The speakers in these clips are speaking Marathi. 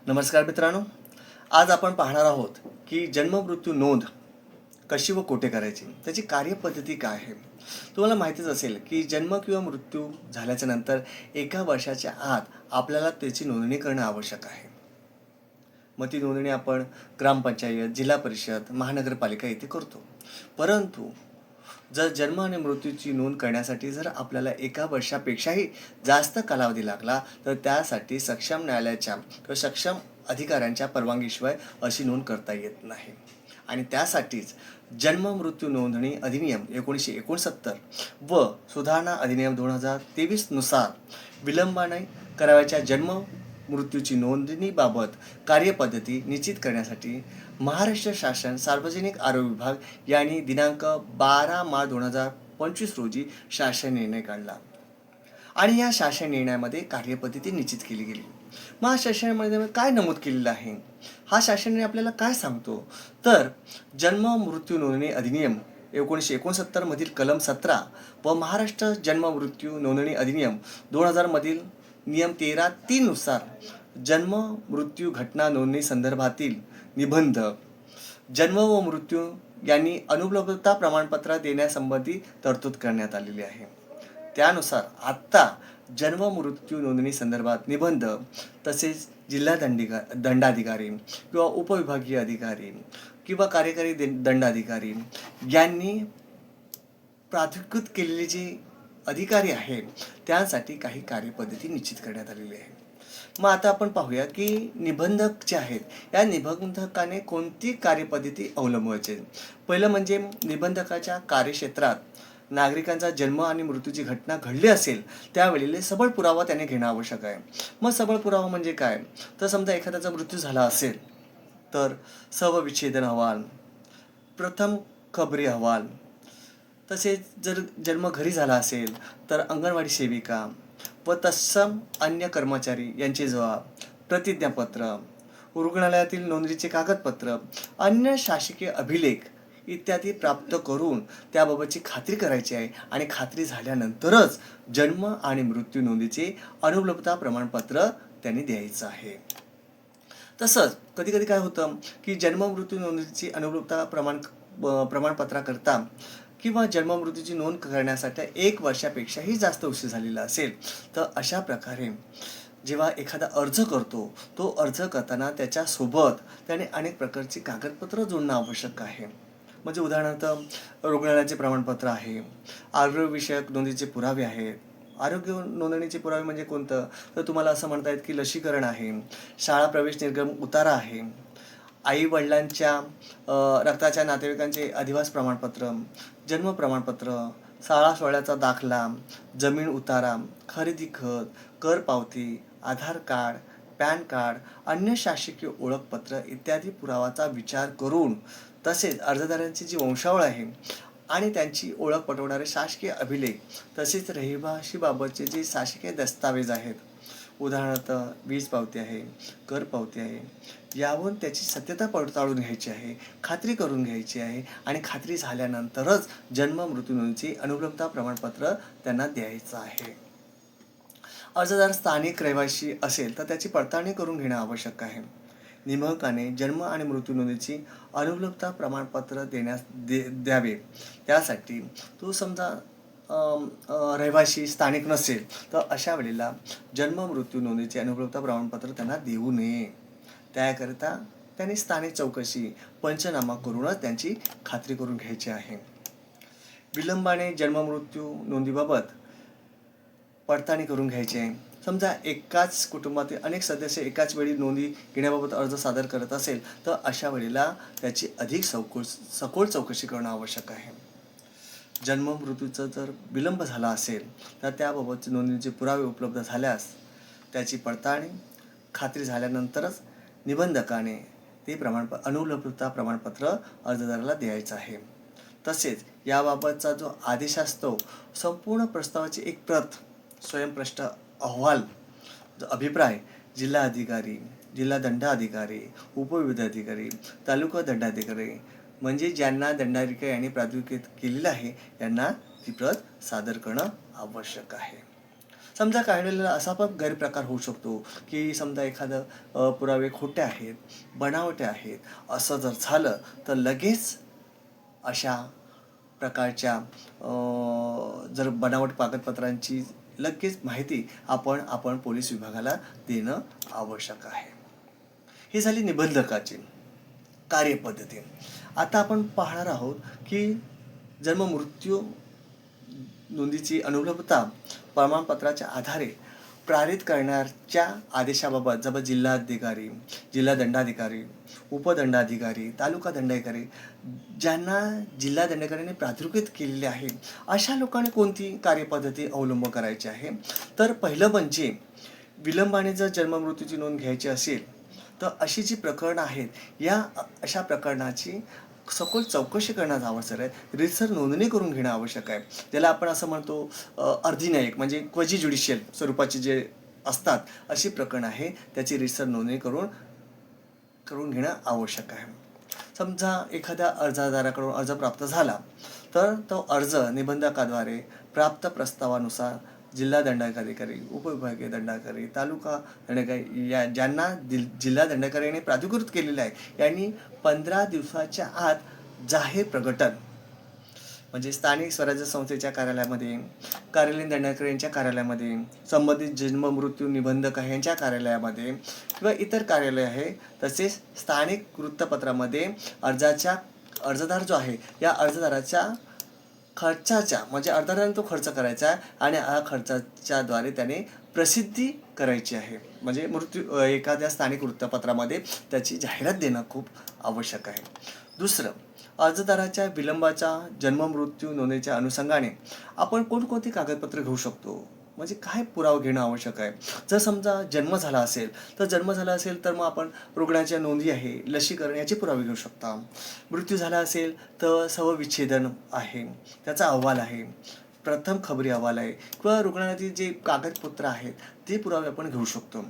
नमस्कार मित्रांनो, आज आपण पाहणार आहोत की जन्म मृत्यू नोंद कशी व कोठे करायची, त्याची कार्यपद्धती काय आहे. तुम्हाला माहितीच असेल की जन्म किंवा मृत्यू झाल्याच्या नंतर 1 वर्षाच्या आत आपल्याला त्याची नोंदणी करणं आवश्यक आहे. मग ती नोंदणी आपण ग्रामपंचायत, जिल्हा परिषद, महानगरपालिका येथे करतो. परंतु जर जन्म आणि मृत्यूची नोंद करण्यासाठी जर आपल्याला 1 वर्षापेक्षाही जास्त कालावधी लागला तर त्यासाठी सक्षम न्यायालयाच्या किंवा सक्षम अधिकाऱ्यांच्या परवानगीशिवाय अशी नोंद करता येत नाही. आणि त्यासाठीच जन्म मृत्यू नोंदणी अधिनियम 1969 व सुधारणा अधिनियम 2023 नुसार विलंबाने करावयाच्या जन्म मृत्यूची नोंदणीबाबत कार्यपद्धती निश्चित करण्यासाठी महाराष्ट्र शासन सार्वजनिक आरोग्य विभाग यांनी दिनांक 12 मार्च 2025 रोजी शासन निर्णय काढला आणि या शासन निर्णयामध्ये कार्यपद्धती निश्चित केली गेली. मग हा शासनामध्ये काय नमूद केलेलं आहे, हा शासन निर्णय आपल्याला काय सांगतो, तर जन्म मृत्यू नोंदणी अधिनियम 1969 मधील कलम 17 व महाराष्ट्र जन्म मृत्यू नोंदणी अधिनियम 2000 मधील नियम 13(3) नुसार जन्म मृत्यू घटना नोंदणी संदर्भातील निबंध जन्म व मृत्यू यांनी अनुपलब्धता प्रमाणपत्र देण्यासंबंधी तरतूद करण्यात आलेली आहे. त्यानुसार आत्ता जन्म मृत्यू नोंदणी संदर्भात निबंध तसेच जिल्हा दंडाधिकारी किंवा उपविभागीय अधिकारी किंवा कार्यकारी दंडाधिकारी यांनी प्राधिकृत केलेले जे अधिकारी आहेत त्यांसाठी काही कार्यपद्धती निश्चित करण्यात आलेली आहे. मग आता आपण पाहूया की निबंधक जे आहेत या निबंधकाने कोणती कार्यपद्धती अवलंबवायची. पहिलं म्हणजे निबंधकाच्या कार्यक्षेत्रात नागरिकांचा जन्म आणि मृत्यूची घटना घडली असेल त्यावेळेला सबळ पुरावा त्याने घेणं आवश्यक आहे. मग सबळ पुरावा म्हणजे काय, तर समजा एखाद्याचा मृत्यू झाला असेल तर शवविच्छेदन अहवाल, प्रथम खबरी अहवाल, तसेच जर जन्म घरी झाला असेल तर अंगणवाडी सेविका व तत्सम अन्य कर्मचारी यांचे जबाब, प्रतिज्ञापत्र, रुग्णालयातील नोंदणीचे कागदपत्र, अन्य शासकीय अभिलेख इत्यादी प्राप्त करून त्याबाबतची खात्री करायची आहे आणि खात्री झाल्यानंतरच जन्म आणि मृत्यू नोंदीचे अनुपलब्धता प्रमाणपत्र त्यांनी द्यायचं आहे. तसंच कधी कधी काय होतं की जन्म मृत्यू नोंदीची अनुपलब्धता प्रमाणपत्राकरता किंवा जन्म मृत्यूची नोंद करण्यासाठी 1 वर्षापेक्षाही जास्त उशीर झालेला असेल तर अशा प्रकारे जेव्हा एखादा अर्ज करतो तो अर्ज करताना त्याच्यासोबत त्याने अनेक प्रकारची कागदपत्र जोडणं आवश्यक आहे. म्हणजे उदाहरणार्थ रुग्णालयाचे प्रमाणपत्र आहे, आरोग्यविषयक नोंदीचे पुरावे आहेत. आरोग्य नोंदणीचे पुरावे म्हणजे कोणतं, तर तुम्हाला असं म्हणता येत की लसीकरण आहे, शाळा प्रवेश निर्गम उतारा आहे, आई वडिलांच्या रक्ताच्या नातेवाईकांचे अधिवास प्रमाणपत्र, जन्म प्रमाणपत्र, शाळा सोहळ्याचा दाखला, जमीन उतारा, खरेदी खत, कर पावती, आधार कार्ड, पॅन कार्ड, अन्य शासकीय ओळखपत्र इत्यादी पुरावाचा विचार करून तसेच अर्जदारांची जी वंशावळ आहे आणि त्यांची ओळख पटवणारे शासकीय अभिलेख तसेच रहिवाशीबाबतचे जे शासकीय दस्तावेज आहेत, उदाहरणार्थ वीज पावती आहे, कर पावती आहे, यावरून त्याची सत्यता पडताळून घ्यायची आहे, खात्री करून घ्यायची आहे आणि खात्री झाल्यानंतरच जन्म मृत्यू नोंदीचे अनुपलब्धता प्रमाणपत्र त्यांना द्यायचं आहे. अर्जदार स्थानिक रहिवासी असेल तर त्याची पडताळणी करून घेणं आवश्यक आहे. निबंधकाने जन्म आणि मृत्यू नोंदीची अनुपलब्धता प्रमाणपत्र द्यावे. त्यासाठी तो समजा रहिवासी स्थानिक नसेल तर अशा वेळेला जन्म मृत्यू नोंदीचे अनुपलब्धता प्रमाणपत्र त्यांना देऊ नये. त्याकरिता त्यांनी स्थानिक चौकशी पंचनामा करूनच त्यांची खात्री करून घ्यायची आहे. विलंबाने जन्म मृत्यू नोंदीबाबत पडताळणी करून घ्यायची आहे. समजा एकाच कुटुंबातील अनेक सदस्य एकाच वेळी नोंदी घेण्याबाबत अर्ज सादर करत असेल तर अशा वेळेला त्याची अधिक सखोल चौकशी करणं आवश्यक आहे. जन्म मृत्यूचा जर विलंब झाला असेल तर त्याबाबतचे नोंदणीचे पुरावे उपलब्ध झाल्यास त्याची पडताळणी खात्री झाल्यानंतरच निबंधकाने ते अनुपलब्धता प्रमाणपत्र अर्जदाराला द्यायचं आहे. तसेच याबाबतचा जो आदेश असतो संपूर्ण प्रस्तावाची एक प्रत, स्वयंप्रष्ट अहवाल, अभिप्राय जिल्हा अधिकारी, जिल्हा दंडाधिकारी, उपविभागाधिकारी, तालुका दंडाधिकारी म्हणजे ज्यांना दंडाधिकारी यांनी प्राधिकृत केलेलं आहे यांना ती प्रत सादर करणं आवश्यक आहे. समजा काही वेळेला असा पण गैरप्रकार होऊ शकतो की समजा एखादं पुरावे खोटे आहेत, बनावटे आहेत, असं जर झालं तर लगेच अशा प्रकारच्या जर बनावट कागदपत्रांची लगेच माहिती आपण पोलीस विभागाला देणं आवश्यक आहे. ही झाली निबंधकाची कार्यपद्धती. आता आपण पाहणार आहोत की जन्म मृत्यू नोंदीची अनुपलब्धता प्रमाणपत्राच्या आधारे पारित करण्याच्या आदेशाबाबत जब जिल्हाधिकारी, जिल्हा दंडाधिकारी, उपदंडाधिकारी, तालुका दंडाधिकारी ज्यांना जिल्हा दंडाधिकाऱ्यांनी प्राधिकृत केलेले आहे अशा लोकांनी कोणती कार्यपद्धती अवलंब करायची आहे. तर पहिलं म्हणजे विलंबाने जर जन्ममृत्यूची नोंद घ्यायची असेल तर अशी जी प्रकरणं आहेत या अशा प्रकरणाची सखोल चौकशी करण्याचं आवश्यक आहे. रीतसर नोंदणी करून घेणं आवश्यक आहे. ज्याला आपण असं म्हणतो अर्धन्यायिक म्हणजे क्वजी ज्युडिशियल स्वरूपाचे जे असतात अशी प्रकरणं आहे त्याची रीतसर नोंदणी करून घेणं आवश्यक आहे. समजा एखाद्या अर्जदाराकडून अर्ज प्राप्त झाला तर तो अर्ज निबंधकाद्वारे प्राप्त प्रस्तावानुसार जिल्हा दंडाधिकारी, उपविभागीय दंडाधिकारी, तालुका दंडाधिकारी या ज्यांना जिल्हा दंडाधिकाऱ्यांनी प्राधिकृत केलेलं आहे यांनी 15 दिवसाच्या आत जाहीर प्रकटन म्हणजे स्थानिक स्वराज्य संस्थेच्या कार्यालयामध्ये, कार्यालयीन दंडाधिकाऱ्यांच्या कार्यालयामध्ये, संबंधित जन्म मृत्यू निबंधक यांच्या कार्यालयामध्ये किंवा इतर कार्यालय आहे तसेच स्थानिक वृत्तपत्रामध्ये अर्जदार जो आहे या अर्जदाराच्या खर्चाच्या म्हणजे अर्जदाराने तो खर्च करायचा आहे आणि हा खर्चाच्याद्वारे त्याने प्रसिद्धी करायची आहे. म्हणजे एखाद्या स्थानिक वृत्तपत्रामध्ये त्याची जाहिरात देणं खूप आवश्यक आहे. दुसरं, अर्जदाराच्या विलंबाच्या जन्ममृत्यू नोंदीच्या अनुषंगाने आपण कोणकोणती कागदपत्रे घेऊ शकतो म्हणजे काय पुरावा घेणं आवश्यक आहे. जर समजा जन्म झाला असेल तर मग आपण रुग्णाच्या नोंदी आहे, लसीकरण याचे पुरावे घेऊ शकता. मृत्यू झाला असेल तर शवविच्छेदन आहे, त्याचा अहवाल आहे, प्रथम खबरी अहवाल आहे किंवा रुग्णाचे जे कागदपत्र आहेत ते पुरावे आपण घेऊ शकतो.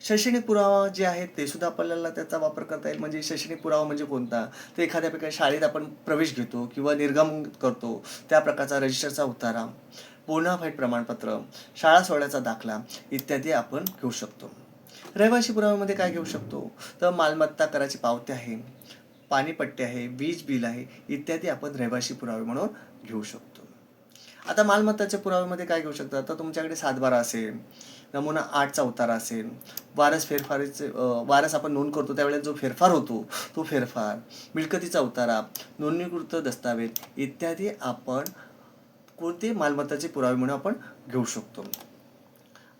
शैक्षणिक पुरावा जे आहेत ते सुद्धा आपल्याला त्याचा वापर करता येईल. म्हणजे शैक्षणिक पुरावा म्हणजे कोणता, तर एखाद्या शाळेत आपण प्रवेश घेतो किंवा निर्गमन करतो त्या प्रकारचा रजिस्टरचा उतारा, बोनाफाईड प्रमाणपत्र, शाळा सोडण्याचा दाखला इत्यादी आपण घेऊ शकतो. रहिवासी पुराव्यामध्ये काय घेऊ शकतो तर मालमत्ता कराची पावती आहे, पाणीपट्टी आहे, वीज बिल आहे इत्यादी आपण रहिवासी पुरावे म्हणून घेऊ शकतो. आता मालमत्ताच्या पुराव्यामध्ये काय घेऊ शकता तर तुमच्याकडे 7/12 असेल, नमुना 8चा उतारा असेल, वारस आपण नोंद करतो त्यावेळेस जो फेरफार होतो तो फेरफार, मिळकतीचा उतारा, नोंदणीकृत दस्तावेज इत्यादी आपण कोणते मालमत्ताचे पुरावे म्हणून आपण घेऊ शकतो.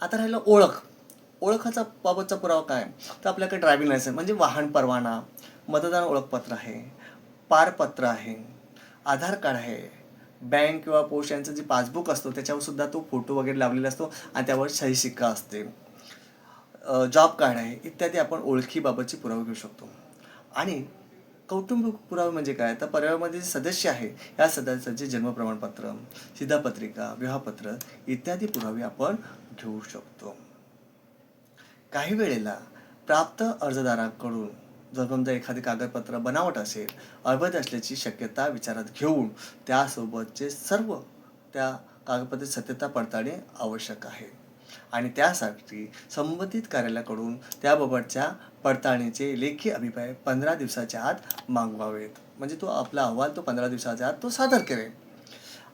आता राहिलं ओळखाचा बाबतचा पुरावा काय तर आपल्याकडे ड्रायव्हिंग लायसन्स म्हणजे वाहन परवाना, मतदान ओळखपत्र आहे, पारपत्र आहे, आधार कार्ड आहे, बँक किंवा पोस्ट यांचं जे पासबुक असतो त्याच्यावर सुद्धा तो फोटो वगैरे लावलेला असतो आणि त्यावर सही शिक्का असते, जॉब कार्ड आहे इत्यादी आपण ओळखीबाबतचे पुरावे घेऊ शकतो. आणि कौटुंबिक पुरावे म्हणजे काय तर परिवारामध्ये जे सदस्य आहे या सदस्याचे जन्म प्रमाणपत्र, शिधापत्रिका, विवाहपत्र इत्यादी पुरावे आपण घेऊ शकतो. काही वेळेला प्राप्त अर्जदाराकडून जर समजा एखादे कागदपत्र बनावट असेल, अवैध असल्याची शक्यता विचारात घेऊन त्यासोबतचे सर्व त्या कागदपत्राची सत्यता पडताळणे आवश्यक आहे आणि त्यासाठी संबंधित कार्यालयाकडून त्याबाबतच्या पडताळणीचे लेखी अभिप्राय 15 दिवसाच्या आत मागवावेत. म्हणजे तो आपला अहवाल 15 दिवसाच्या आत तो सादर करेल.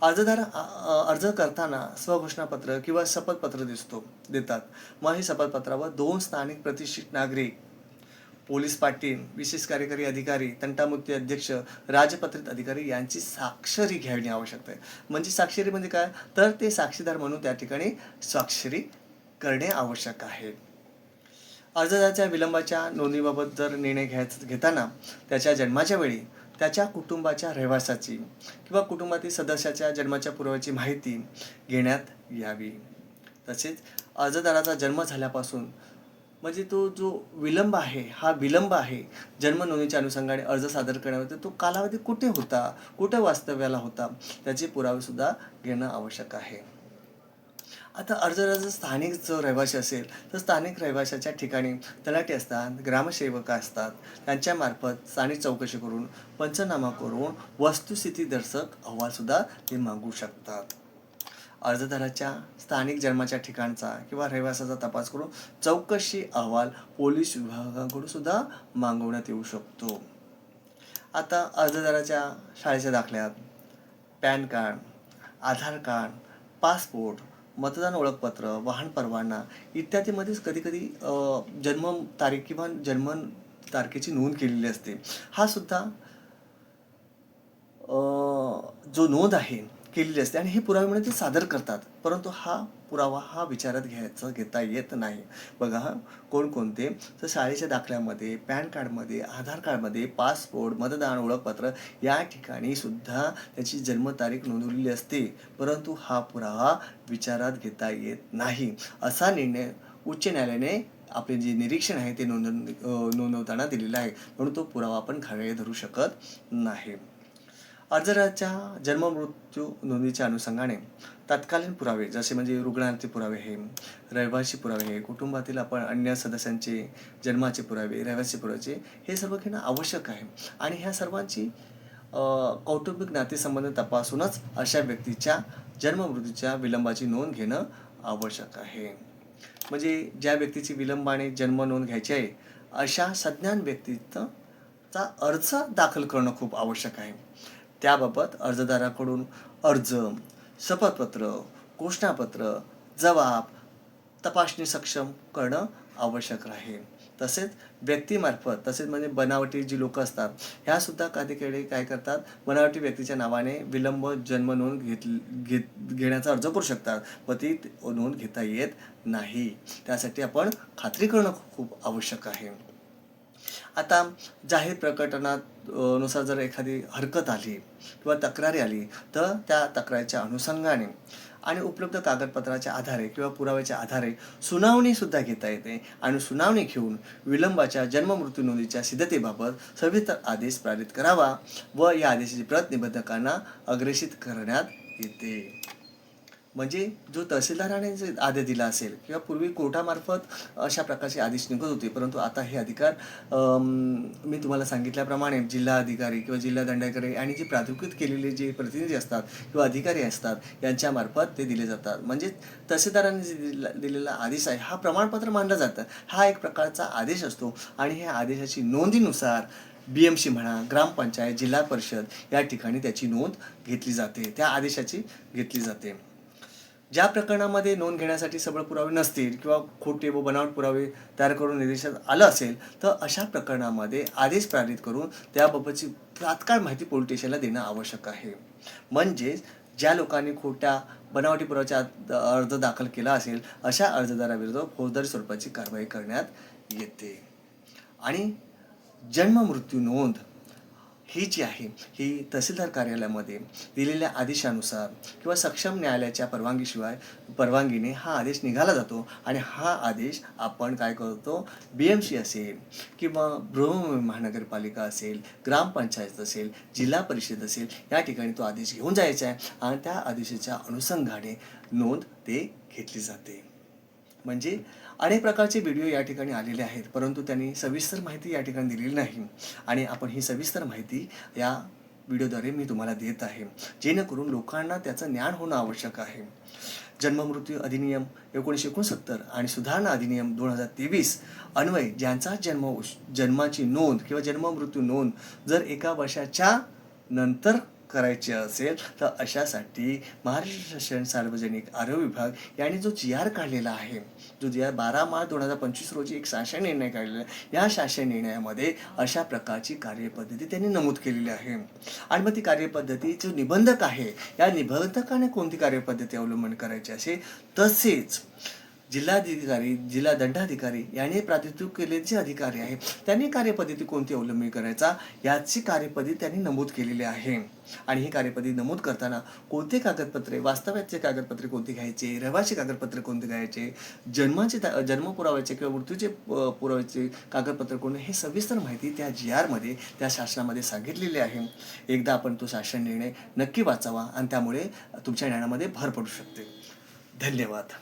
अर्जदार अर्ज करताना स्वघोषणापत्र किंवा शपथपत्र देतात. मग हे शपथपत्रावर 2 स्थानिक प्रतिष्ठित नागरिक, पोलीस पाटील, विशेष कार्यकारी अधिकारी, तंटामुक्ती अध्यक्ष, राजपत्रित अधिकारी यांची स्वाक्षरी घ्यावी आवश्यक आहे. म्हणजे स्वाक्षरी म्हणजे काय तर ते साक्षीदार म्हणून त्या ठिकाणी स्वाक्षरी करणे आवश्यक आहे. अर्जदाराच्या विलंबाच्या नोंदीबाबत जर निर्णय घेताना त्याच्या जन्माच्या वेळी त्याच्या कुटुंबाच्या रहिवासाची किंवा कुटुंबातील सदस्याच्या जन्माच्या पुराव्याची माहिती घेण्यात यावी. तसेच अर्जदाराचा जन्म झाल्यापासून म्हणजे तो जो विलंब आहे जन्म नोंदीच्या अनुषंगाने अर्ज सादर करण्यामध्ये तो कालावधी कुठे वास्तव्याला होता त्याचे पुरावे सुद्धा घेणं आवश्यक आहे. आता अर्जदाराचा स्थानिक जो रहिवासी असेल तर स्थानिक रहिवाशाच्या ठिकाणी तलाठी असतात, ग्रामसेवक असतात, त्यांच्यामार्फत स्थानिक चौकशी करून पंचनामा करून वस्तुस्थिती दर्शक अहवालसुद्धा ते मागू शकतात. अर्जदाराच्या स्थानिक जन्माच्या ठिकाणचा किंवा रहिवासाचा तपास करून चौकशी अहवाल पोलीस विभागाकडून सुद्धा मागवण्यात येऊ शकतो. आता अर्जदाराच्या शाळेच्या दाखल्यात पॅन कार्ड, आधार कार्ड, पासपोर्ट, मतदान ओळखपत्र, वाहन परवाना इत्यादीमध्येच कधीकधी जन्म तारीख किंवा जन्म तारखेची नोंद केलेली असते. हा सुद्धा जो नोंद आहे केलेली असते आणि हे पुरावे म्हणून ते सादर करतात, परंतु हा पुरावा हा विचारात घेता येत नाही. बघा कोणकोणते तर शाळेच्या दाखल्यामध्ये, पॅन कार्डमध्ये, आधार कार्डमध्ये, पासपोर्ट, मतदान ओळखपत्र या ठिकाणी सुद्धा त्याची जन्मतारीख नोंदवलेली असते, परंतु हा पुरावा विचारात घेता येत नाही. असा निर्णय उच्च न्यायालयाने आपले जे निरीक्षण आहे ते नोंदवताना दिलेलं आहे, म्हणून तो पुरावा आपण ग्राह्य धरू शकत नाही. अर्जदाराच्या जन्म मृत्यू नोंदीच्या अनुषंगाने तत्कालीन पुरावे जसे म्हणजे रुग्णाचे पुरावे हे, रहिवासी पुरावे हे, कुटुंबातील आपण अन्य सदस्यांचे जन्माचे पुरावे, रहिवासी पुरावे हे सर्व घेणं आवश्यक आहे. आणि ह्या सर्वांची कौटुंबिक नातेसंबंध तपासूनच अशा व्यक्तीच्या जन्म मृत्यूच्या विलंबाची नोंद घेणं आवश्यक आहे. म्हणजे ज्या व्यक्तीची विलंबाने जन्म नोंद घ्यायची आहे अशा सज्ञान व्यक्तीचा अर्ज दाखल करणं खूप आवश्यक आहे. त्याबाबत अर्जदाराकडून अर्ज, शपथपत्र, घोषणापत्र, जबाब, तपासणी सक्षम करणं आवश्यक आहे. तसेच व्यक्तीमार्फत तसेच म्हणजे बनावटी जी लोक असतात ह्यासुद्धा कधीकधी काय करतात, बनावटी व्यक्तीच्या नावाने विलंब जन्म नोंद घेण्याचा अर्ज करू शकतात व ती नोंद घेता येत नाही. त्यासाठी आपण खात्री करणं खूप आवश्यक आहे. आता जाहीर प्रकटनात नुसार जर एखादी हरकत आली किंवा तक्रारी आली तर त्या तक्रारीच्या अनुषंगाने आणि उपलब्ध कागदपत्राच्या आधारे किंवा पुराव्याच्या आधारे सुनावणीसुद्धा घेता येते आणि सुनावणी घेऊन विलंबाच्या जन्म मृत्यू नोंदीच्या सिद्धतेबाबत सविस्तर आदेश पारित करावा व या आदेशाची प्रत निबंधकांना अग्रेषित करण्यात येते. म्हणजे जो तहसीलदाराने जे आदेश दिला असेल किंवा पूर्वी कोर्टामार्फत अशा प्रकारचे आदेश निघत होते, परंतु आता हे अधिकार मी तुम्हाला सांगितल्याप्रमाणे जिल्हा अधिकारी किंवा जिल्हा दंडाधिकारी आणि जे प्राधिकृत केलेले जे प्रतिनिधी असतात किंवा अधिकारी असतात यांच्यामार्फत ते दिले जातात. म्हणजे तहसीलदाराने जे दिलेला आदेश आहे हा प्रमाणपत्र मानलं जातं. हा एक प्रकारचा आदेश असतो आणि ह्या आदेशाची नोंदीनुसार BMC म्हणा, ग्रामपंचायत, जिल्हा परिषद या ठिकाणी त्याची नोंद घेतली जाते, त्या आदेशाची घेतली जाते. ज्या प्रकरणामध्ये नोंद घेण्यासाठी सबळ पुरावे नसतील किंवा खोटे व बनावट पुरावे तयार करून निर्देशात आलं असेल तर अशा प्रकरणामध्ये आदेश पारित करून त्याबाबतची तात्काळ माहिती पोलीस स्टेशनला देणं आवश्यक आहे. म्हणजेच ज्या लोकांनी खोट्या बनावटी पुराव्याचा अर्ज दाखल केला असेल अशा अर्जदाराविरुद्ध फौजदारी स्वरूपाची कारवाई करण्यात येते. आणि जन्म मृत्यू नोंद ही जी आहे ही तहसीलदार कार्यालयामध्ये दिलेल्या आदेशानुसार किंवा सक्षम न्यायालयाच्या परवानगीने हा आदेश निघाला जातो आणि हा आदेश आपण काय करतो, BMC असेल किंवा बृहन्मुंबई महानगरपालिका असेल, ग्रामपंचायत असेल, जिल्हा परिषद असेल या ठिकाणी तो आदेश घेऊन जायचा आहे आणि त्या आदेशाच्या अनुषंगाने नोंद ते घेतली जाते. म्हणजे अनेक प्रकारचे व्हिडिओ या ठिकाणी आलेले आहेत, परंतु त्यांनी सविस्तर माहिती या ठिकाणी दिलेली नाही आणि आपण ही सविस्तर माहिती या व्हिडिओद्वारे मी तुम्हाला देत आहे, जेणेकरून लोकांना त्याचं ज्ञान होणं आवश्यक आहे. जन्ममृत्यू अधिनियम 1969 आणि सुधारणा अधिनियम 2023 अन्वये ज्यांचा जन्माची नोंद किंवा जन्ममृत्यू नोंद जर 1 वर्षाच्या नंतर करायचे असेल तर अशासाठी महाराष्ट्र शासन सार्वजनिक आरोग्य विभाग यांनी जो GR काढलेला आहे, जो GR 12 मार्च 2025 रोजी एक शासन निर्णय काढलेला आहे, या शासन निर्णयामध्ये अशा प्रकारची कार्यपद्धती त्यांनी नमूद केलेली आहे. आणि मग ती कार्यपद्धती जो निबंधक आहे या निबंधकाने कोणती कार्यपद्धती अवलंबन करायची असेल, तसेच जिल्हाधिकारी, जिल्हा दंडाधिकारी यांनी प्रातिनिधिक केलेले जे अधिकारी आहेत त्यांनी कार्यपद्धती कोणती अवलंबन करायचा याची कार्यपद्धती त्यांनी नमूद केलेली आहे. आणि ही कार्यपद्धती नमूद करताना कोणते कागदपत्रे, वास्तव्याचे कागदपत्रे कोणते घ्यायचे, रहिवासी कागदपत्रे कोणते घ्यायचे, जन्म पुराव्याचे किंवा मृत्यूचे पुराव्याचे कागदपत्र कोणते, हे सविस्तर माहिती त्या GR मध्ये त्या शासनामध्ये सांगितलेली आहे. एकदा आपण तो शासन निर्णय नक्की वाचावा आणि त्यामुळे तुमच्या ज्ञानामध्ये भर पडू शकते. धन्यवाद.